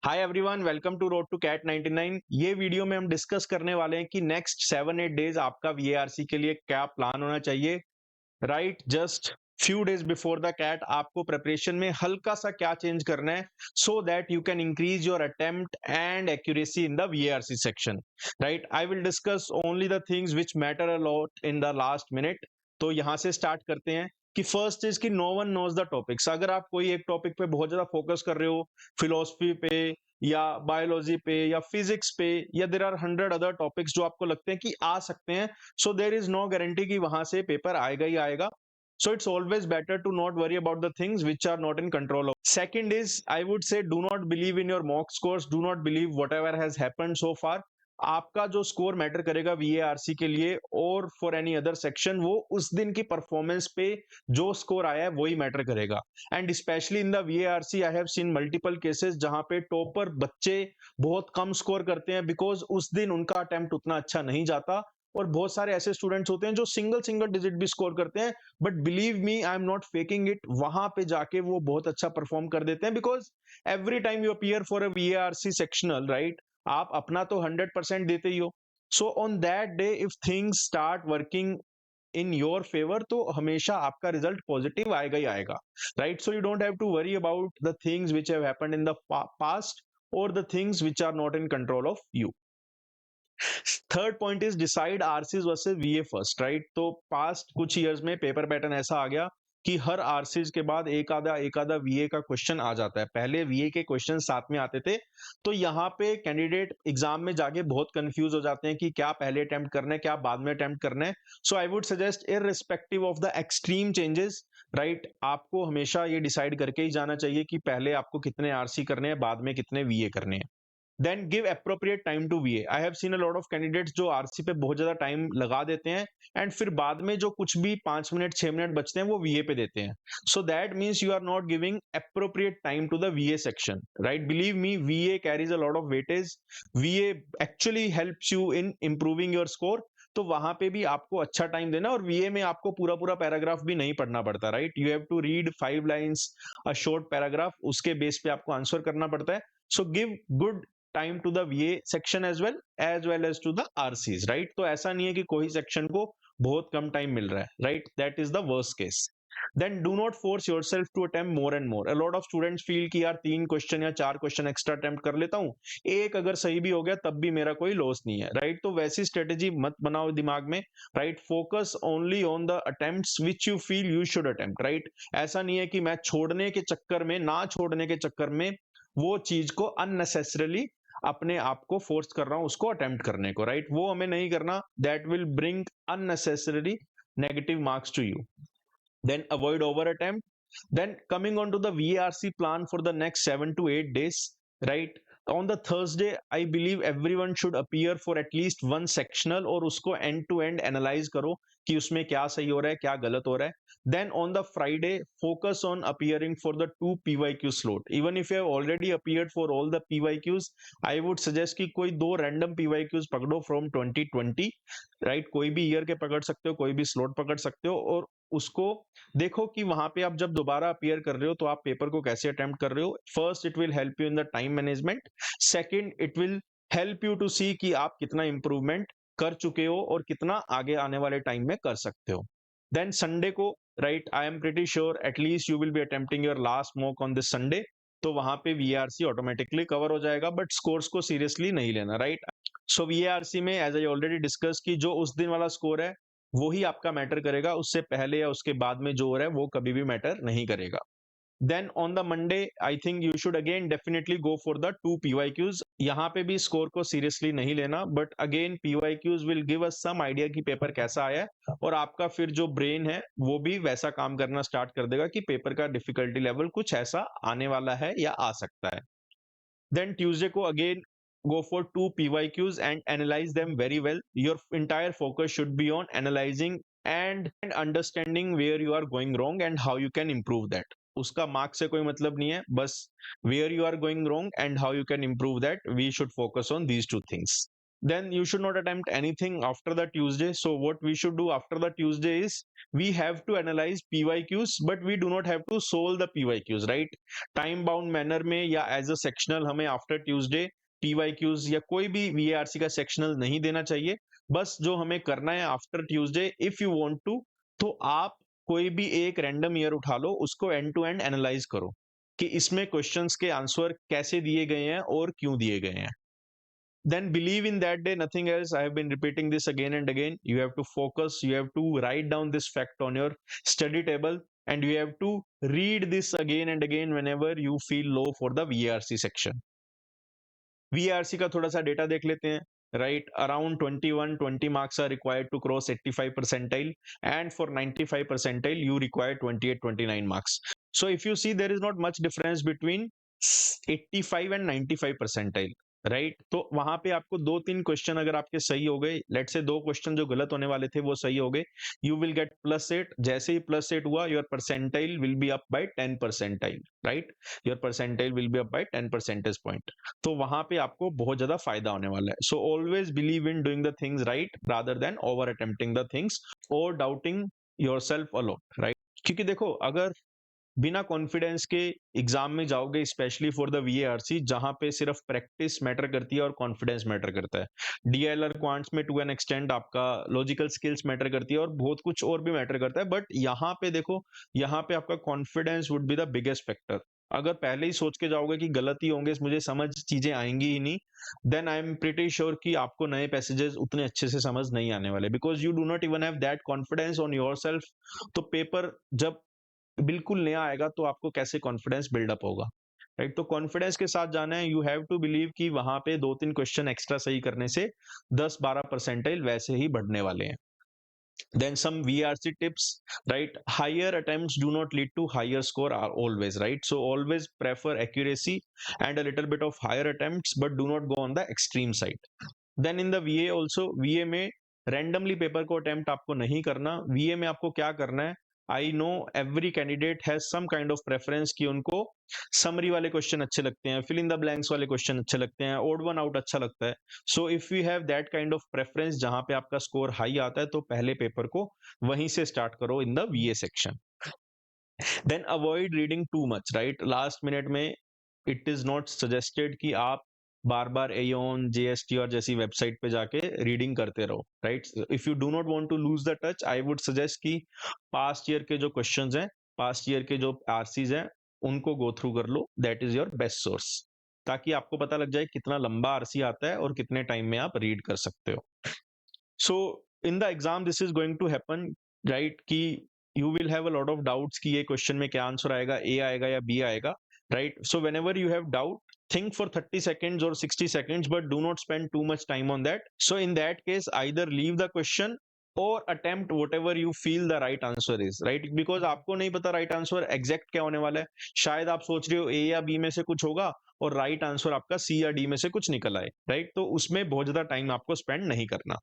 Hi everyone, welcome to road to CAT 99। ये video में हम डिस्कस करने वाले हैं कि नेक्स्ट 7-8 डेज आपका वीएआरसी के लिए क्या प्लान होना चाहिए। Right, just few days before the CAT आपको प्रिपरेशन में हल्का सा क्या चेंज करना है so that you can increase your attempt and accuracy in the VARC section. Right, I will discuss only the things which matter a lot in the last minute. तो यहां से स्टार्ट करते हैं कि फर्स्ट इज कि no one knows the topics. अगर आप कोई एक टॉपिक पे बहुत ज्यादा फोकस कर रहे हो, फिलोसफी पे या बायोलॉजी पे या फिजिक्स पे, या देर आर 100 अदर टॉपिक्स जो आपको लगते हैं कि आ सकते हैं, सो देर इज नो गारंटी कि वहां से पेपर आएगा ही आएगा. So it's always better to not worry about the things which are not in control of. Second is, I would say, do not believe in your mock scores. Do not believe whatever has happened so far. आपका जो score matter करेगा वीएआरसी के लिए और for any other section, वो उस दिन की परफॉर्मेंस पे जो स्कोर आया है वही मैटर करेगा. And specially in the VARC I have seen multiple cases जहां पे टॉपर बच्चे बहुत कम स्कोर करते हैं बिकॉज उस दिन उनका अटेम्प्ट उतना अच्छा नहीं जाता, और बहुत सारे ऐसे स्टूडेंट्स होते हैं जो सिंगल सिंगल डिजिट भी स्कोर करते हैं, but believe me, I am not faking it, वहां पे जाके वो बहुत अच्छा परफॉर्म कर देते हैं because every time you appear for a VARC sectional, right, आप अपना तो 100% देते ही हो. So on that day if things start working in your favour, तो हमेशा आपका रिजल्ट पॉजिटिव आएगा ही आएगा. Right, so you don't have to worry about the things which have happened in the past और the things which are not in control of you. Third point is decide RCs versus वीए first. Right, तो past कुछ years में paper pattern ऐसा आ गया कि हर RCs के बाद एक आधा वीए का क्वेश्चन आ जाता है. पहले वीए के क्वेश्चन साथ में आते थे, तो यहाँ पे कैंडिडेट एग्जाम में जाके बहुत कंफ्यूज हो जाते हैं कि क्या पहले अटेम्प्ट करना है, क्या बाद में अटेम्प्ट करना है. So I would suggest, irrespective of the extreme changes, right, आपको हमेशा ये डिसाइड करके ही जाना चाहिए कि पहले आपको कितने आरसी करने हैं, बाद में कितने वीए करने हैं. Then give appropriate time to VA. I have seen a lot of candidates जो आरसी पे बहुत ज्यादा टाइम लगा देते हैं एंड फिर बाद में जो कुछ भी 5 मिनट 6 मिनट बचते हैं वो वीए पे देते हैं. So that means you are not giving appropriate time to the VA section. Right, believe me, VA carries a lot of weightage. VA actually helps you in improving your score. तो वहां पे भी आपको अच्छा टाइम देना, और वीए में आपको पूरा पूरा पैराग्राफ भी नहीं पढ़ना पड़ता. Right, you have to read 5 lines, a short paragraph, उसके बेस पे आपको आंसर करना पड़ता है. So give good time to the VA section as well as to the RCs. Right, तो ऐसा नहीं है कि कोई सेक्शन को बहुत कम टाइम मिल रहा है. Right, that is the worst case. Then do not force yourself to attempt more and more. A lot of students feel कि यार 3 क्वेश्चन या 4 क्वेश्चन एक्स्ट्रा अटेम्प्ट कर लेता हूँ, एक अगर सही भी हो गया तब भी मेरा कोई लॉस नहीं है. राइट, तो वैसी स्ट्रेटेजी मत बनाओ दिमाग में. Right, focus only on the attempts which you feel you should attempt. Right, ऐसा नहीं है कि मैं छोड़ने के चक्कर में, ना छोड़ने के चक्कर में वो चीज को अननेसेसरली अपने आप को फोर्स कर रहा हूं उसको अटेम्प्ट करने को. राइट, वो हमें नहीं करना. That will bring unnecessary negative marks to you. Then avoid over attempt. Then coming on to the VRC plan for the next 7 to 8 days, right? On the Thursday, I believe everyone should appear for at least one sectional और उसको end to end analyze करो कि उसमें क्या सही हो रहा है, क्या गलत हो रहा है. Then on the Friday, focus on appearing for the 2 PYQ slot. Even if you have already appeared for all the PYQs, I would suggest कि कोई 2 random PYQs पकड़ो from 2020. राइट, कोई भी ईयर के पकड़ सकते हो, कोई भी स्लॉट पकड़ सकते हो, और उसको देखो कि वहां पे आप जब दोबारा अपीयर कर रहे हो तो आप पेपर को कैसे अटेम्प्ट कर रहे हो. First, it will help you in the time management. Second, it will help you to see कि आप कितना इंप्रूवमेंट कर चुके हो और कितना आगे आने वाले टाइम में कर सकते हो. देन संडे को, right, I am pretty sure at least you will be attempting your last mock on this Sunday, तो वहां पे वीआरसी ऑटोमेटिकली कवर हो जाएगा, बट स्कोर्स को सीरियसली नहीं लेना. राइट, सो वीआरसी में एज आई ऑलरेडी डिस्कस की, जो उस दिन वाला स्कोर है वो ही आपका मैटर करेगा, उससे पहले या उसके बाद में जो हो रहा है वो कभी भी मैटर नहीं करेगा. Then on the Monday, I think you should again definitely go for the 2 PYQs. यहाँ पे भी स्कोर को सीरियसली नहीं लेना, but again PYQs will give us some idea कि पेपर कैसा आया है, और आपका फिर जो ब्रेन है वो भी वैसा काम करना स्टार्ट कर देगा कि पेपर का डिफिकल्टी लेवल कुछ ऐसा आने वाला है या आ सकता है. Then Tuesday को again go for 2 PYQs and analyze them very well. Your entire focus should be on analyzing and understanding where you are going wrong and how you can improve that. उसका marks से कोई मतलब नहीं है, बस where you are going wrong and how you can improve that. We should focus on these 2 things. then you should not attempt anything after the Tuesday. So what we should do after the Tuesday is we have to analyze PYQs, but we do not have to solve the PYQs, right? Time bound manner में या as a sectional हमें after Tuesday PYQs या कोई भी VARC का sectional नहीं देना चाहिए. बस जो हमें करना है after Tuesday, if you want to, तो आप कोई भी एक रैंडम ईयर उठा लो, उसको एंड टू एंड एनालाइज करो कि इसमें क्वेश्चंस के आंसर कैसे दिए गए हैं और क्यों दिए गए हैं. Then believe in that day, nothing else. I have been repeating this again and again. You have to focus, you have to write down this fact on your study table, and you have to read this again and again whenever you feel low for the VARC section. VARC का थोड़ा सा data देख लेते हैं. Right, around 20 marks are required to cross 85 percentile, and for 95 percentile you require 28-29 marks. So if you see, there is not much difference between 85 and 95 percentile. Right, तो वहां पे आपको 2-3 क्वेश्चन अगर आपके सही हो गए, लेट से 2 क्वेश्चन जो गलत होने वाले थे वो सही हो गए, यू विल गेट +8. जैसे ही +8 हुआ, your percentile will be up by 10 percentile, right, your percentile will be up by 10 percentage point. तो वहां पे आपको बहुत ज्यादा फायदा होने वाला है. So always believe in doing the things right rather than over attempting the things और डाउटिंग योरसेल्फ अलोन, राइट. क्योंकि देखो, अगर बिना कॉन्फिडेंस के एग्जाम में जाओगे, स्पेशली फॉर द VARC, जहां पे सिर्फ प्रैक्टिस मैटर करती है और कॉन्फिडेंस मैटर करता है. DLR क्वांट्स में टू एन एक्सटेंड आपका लॉजिकल स्किल्स मैटर करती है और बहुत कुछ और भी मैटर करता है, बट यहाँ पे देखो, यहाँ पे आपका confidence would be the biggest factor. अगर पहले ही सोच के जाओगे कि गलत ही होंगे, मुझे समझ चीजें आएंगी ही नहीं, then I am pretty sure कि आपको नए पैसेजेस उतने अच्छे से समझ नहीं आने वाले, because you do not even have that confidence on yourself. तो पेपर जब बिल्कुल नया आएगा तो आपको कैसे कॉन्फिडेंस बिल्डअप होगा, राइट. तो कॉन्फिडेंस के साथ जाना है. यू हैव टू बिलीव कि वहां पे 2-3 क्वेश्चन एक्स्ट्रा सही करने से 10-12 परसेंटाइल वैसे ही बढ़ने वाले हैं. Then some VRC tips, right? Higher attempts do not lead to higher score are always, right? So always prefer accuracy and a little bit of higher attempts, but do not go on the extreme side. Then in the VA also, VA में randomly paper को attempt आपको नहीं करना. VA में आपको क्या करना है, I know every candidate has some kind of preference कि उनको समरी वाले क्वेश्चन अच्छे लगते हैं, फिल इन द ब्लैंक्स वाले क्वेश्चन अच्छे लगते हैं, ओड वन आउट अच्छा लगता है. So if you have that kind of preference जहां पे आपका स्कोर हाई आता है, तो पहले पेपर को वहीं से स्टार्ट करो in the VA section. Then avoid reading too much, right. Last minute में इट इज नॉट सजेस्टेड कि आप बार बार एओन, JST और जैसी वेबसाइट पे जाके रीडिंग करते रहो, right. If you do not want to lose the touch, I would suggest कि पास्ट ईयर के जो क्वेश्चंस हैं, पास्ट ईयर के जो आरसीज हैं, उनको गो थ्रू कर लो. That is your best source, ताकि आपको पता लग जाए कितना लंबा आरसी आता है और कितने टाइम में आप रीड कर सकते हो. So in the exam this is going to happen, right, कि you will have a lot of doubts कि ये क्वेश्चन में क्या आंसर आएगा, ए आएगा या बी आएगा, right? So whenever you have doubt, think for 30 seconds or 60 seconds, but do not spend too much time on that. So in that case, either leave the question or attempt whatever you feel the right answer is, right? Because आपको नहीं पता right answer exact क्या होने वाला है. शायद आप सोच रहे हो A या B में से कुछ होगा और right answer आपका C या D में से कुछ निकल आए, right? तो उसमें बहुत ज्यादा टाइम आपको स्पेंड नहीं करना.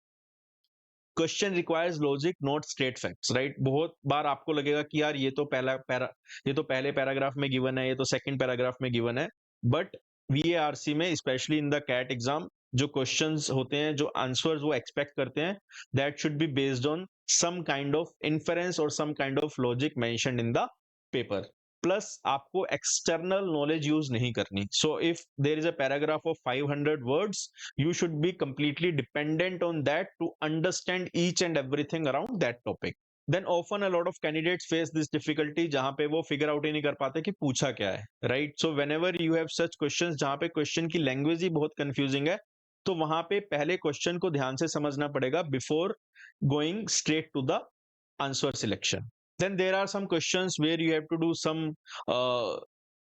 Question requires logic not straight facts, right. बहुत बार आपको लगेगा कि यार ये तो पहले पैराग्राफ में गिवन है, ये तो सेकंड पैराग्राफ में गिवन है, बट VARC में specially in the CAT exam जो क्वेश्चंस होते हैं, जो आंसर्स वो एक्सपेक्ट करते हैं, that should be based on some kind of inference और some kind of logic mentioned in the paper. Plus आपको एक्सटर्नल नॉलेज यूज नहीं करनी. So if there is a paragraph of 500 words, you should be completely dependent on that to understand each and everything around that topic. Then often a lot of candidates face this difficulty जहां पे वो figure out ही नहीं कर पाते कि पूछा क्या है, right? So whenever you have such questions जहां पे question की language ही बहुत confusing है, तो वहां पे पहले question को ध्यान से समझना पड़ेगा before going straight to the answer selection. Then there are some questions where you have to do some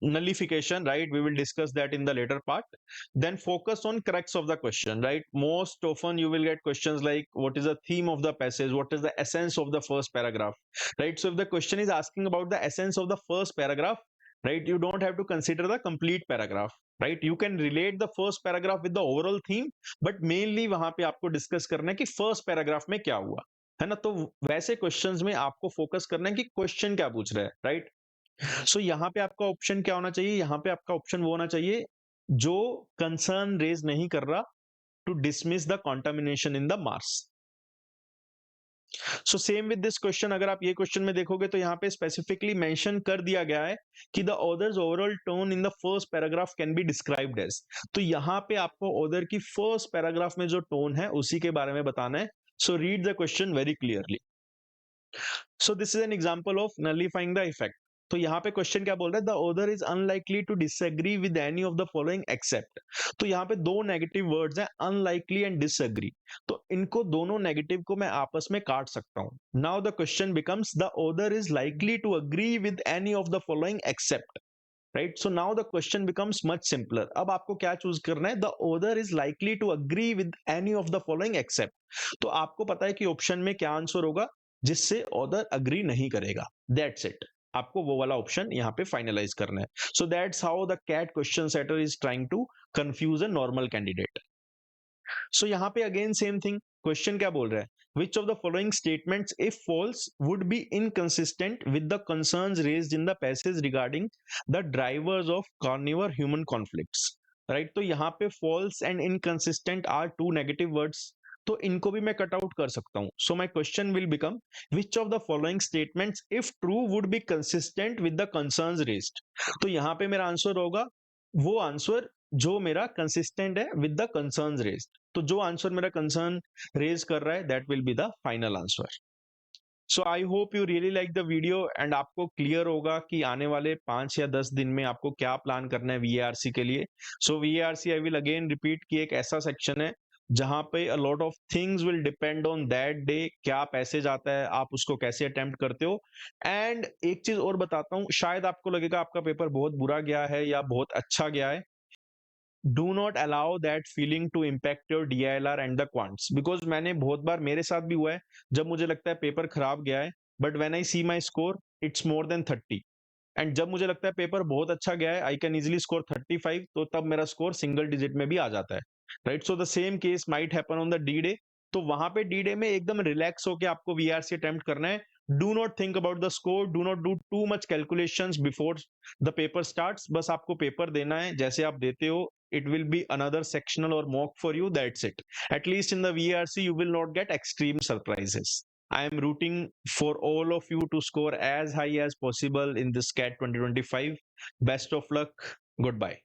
nullification, right? We will discuss that in the later part. Then focus on crux of the question, right? Most often you will get questions like what is the theme of the passage, what is the essence of the first paragraph, right? So if the question is asking about the essence of the first paragraph, right, you don't have to consider the complete paragraph, right? You can relate the first paragraph with the overall theme, but mainly वहां पे आपको discuss करना है कि first paragraph में क्या हुआ है ना. तो वैसे क्वेश्चंस में आपको फोकस करना है कि क्वेश्चन क्या पूछ रहा है, राइट. सो यहाँ पे आपका ऑप्शन क्या होना चाहिए, यहाँ पे आपका ऑप्शन वो होना चाहिए जो कंसर्न रेज नहीं कर रहा to dismiss the contamination in the Mars. So same with this question, अगर आप ये क्वेश्चन में देखोगे तो यहाँ पे स्पेसिफिकली मेंशन कर दिया गया है कि the author's overall tone in the first paragraph can be described as. तो यहाँ पे आपको ऑथर की फर्स्ट पैराग्राफ में जो टोन है उसी के बारे में बताना है। So read the question very clearly. So this is an example of nullifying the effect. तो यहाँ पे क्वेश्चन क्या बोल रहा है, the author is unlikely to disagree with any of the following except. तो यहाँ पे दो नेगेटिव वर्ड्स हैं, अनलाइकली एंड डिसएग्री। तो इनको दोनों नेगेटिव को मैं आपस में काट सकता हूं। Now the question becomes the author is likely to agree with any of the following except, right. So now the question becomes much simpler. अब आपको क्या चूज करना है, the author is likely to agree with any of the following except. तो आपको पता है कि ऑप्शन में क्या आंसर होगा जिससे ऑथर अग्री नहीं करेगा, दैट्स इट। आपको वो वाला ऑप्शन यहाँ पे फाइनलाइज करना है। So that's how the CAT question setter is trying to confuse a normal candidate. So यहाँ पे अगेन सेम थिंग, क्वेश्चन क्या बोल रहा है, which of the following statements if false would be inconsistent with the concerns raised in the passage regarding the drivers of carnivore human conflicts, right। तो यहाँ पे false and inconsistent are two negative words, तो इनको भी मैं cut out कर सकता हूं। So my question will become which of the following statements if true would be consistent with the concerns raised। तो यहाँ पे मेरा आंसर होगा वो आंसर जो मेरा कंसिस्टेंट है विद द कंसर्न्स रेज्ड। तो जो आंसर मेरा कंसर्न रेज कर रहा है that will be the final answer. So I hope you really like the video and आपको क्लियर होगा कि आने वाले 5 या 10 दिन में आपको क्या प्लान करना है वीएआरसी के लिए। सो वीएआरसी आई विल अगेन रिपीट कि एक ऐसा सेक्शन है जहां पे अ lot of things will depend on that day, क्या पैसेज आता है, आप उसको कैसे अटेम्प्ट करते हो। एंड एक चीज और बताता हूँ, शायद आपको लगेगा आपका पेपर बहुत बुरा गया है या बहुत अच्छा गया है, do not allow that feeling to impact your DILR and the quants, because मैंने बहुत बार, मेरे साथ भी हुआ है, जब मुझे लगता है पेपर खराब गया है but when I see my score it's more than 30, and जब मुझे लगता है पेपर बहुत अच्छा गया है, आई कैन इजीली स्कोर 35, तो तब मेरा स्कोर सिंगल डिजिट में भी आ जाता है, right. So the same case might happen on the D day. तो वहां पे डी डे में एकदम रिलैक्स होकर आपको वीआरसी अटेम्प्ट करना है। Do not think about the score, do not do too much calculations before the paper starts. बस आपको पेपर देना है, जैसे आप देते हो it will be another sectional or mock for you, that's it. At least in the VRC you will not get extreme surprises. I am rooting for all of you to score as high as possible in this CAT 2025. Best of luck. Goodbye.